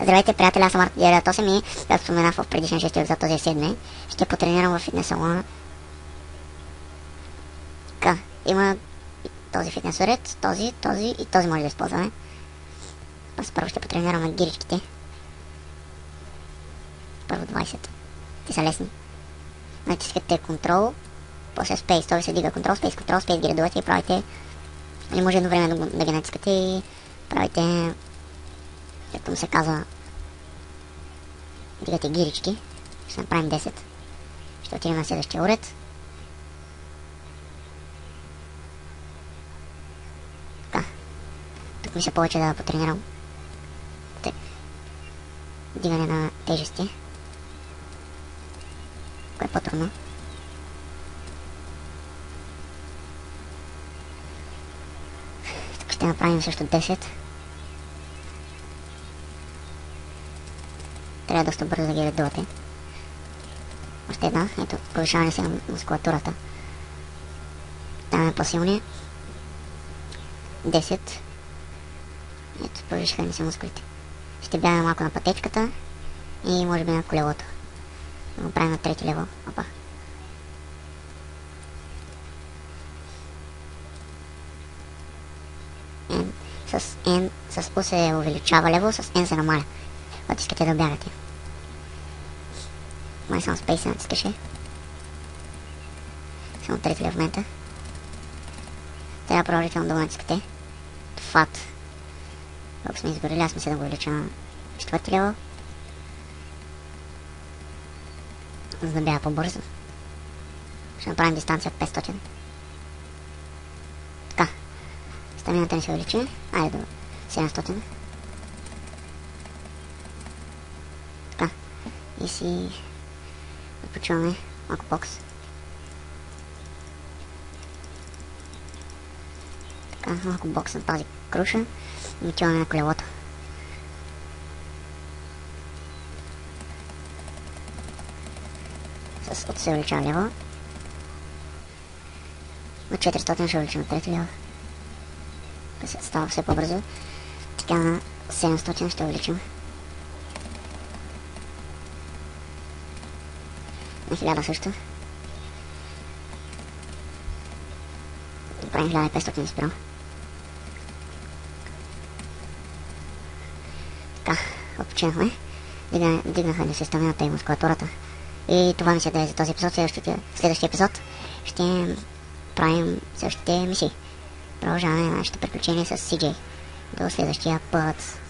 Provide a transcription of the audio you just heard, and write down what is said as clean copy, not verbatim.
Здравейте, приятели, аз съм Марк 98 и, както споменах в предишния 6 епизод, този е 7, ще потренирам в фитнес салона. Така, има този фитнес уред, този и този може да използваме. Аз първо ще потренираме гиричките. Първо 20. Те са лесни. Натискате контрол, после спейс, той се дига контрол, спейс ги редувате и правите. Или може едно време да ги натискате и правите, както му се казва, дигате гирички. Ще направим 10. Ще отидем на следващия уред. Така. Тук ми се повече да потренирам. Дигане на тежести. Кое е по-трудно? Тук ще направим също 10. Трябва доста бързо да ги редувате. Още една. Ето, повишаване се на мускулатурата. Ставаме по-силни. 10. Ето, повишиха ни се мускулите. Ще бягаме малко на пътечката и може би на колелото. Да го правим на трети лево. Опа. С U се увеличава лево, с N се намаля. Когато искате да бягате. Май само спейса натискаше. Само трети лево в момента. Трябва продължително да го натискате. Фат. Ако сме изгорили, аз мисля да го увелича на четвърти лево. За да бяга по-бързо. Ще направим дистанция от 500. Така. Стамината ни се увеличи. Айде до 700. Така. И си почуваме малко бокс. Така, малко бокс на тази круша. И отиваме на колелото. От се увеличава лево. На 400 ще увеличим на трети лево. Става все по-бързо. Така на 700 ще увеличим. На 1000 също. Правим 1500 спирал. Така, отпочинахме. Дигнаха ни се стамината и мускулатурата. И това мисля да е за този епизод. Следващия епизод ще правим същите мисии. Продължаваме нашите приключения с CJ. До следващия път.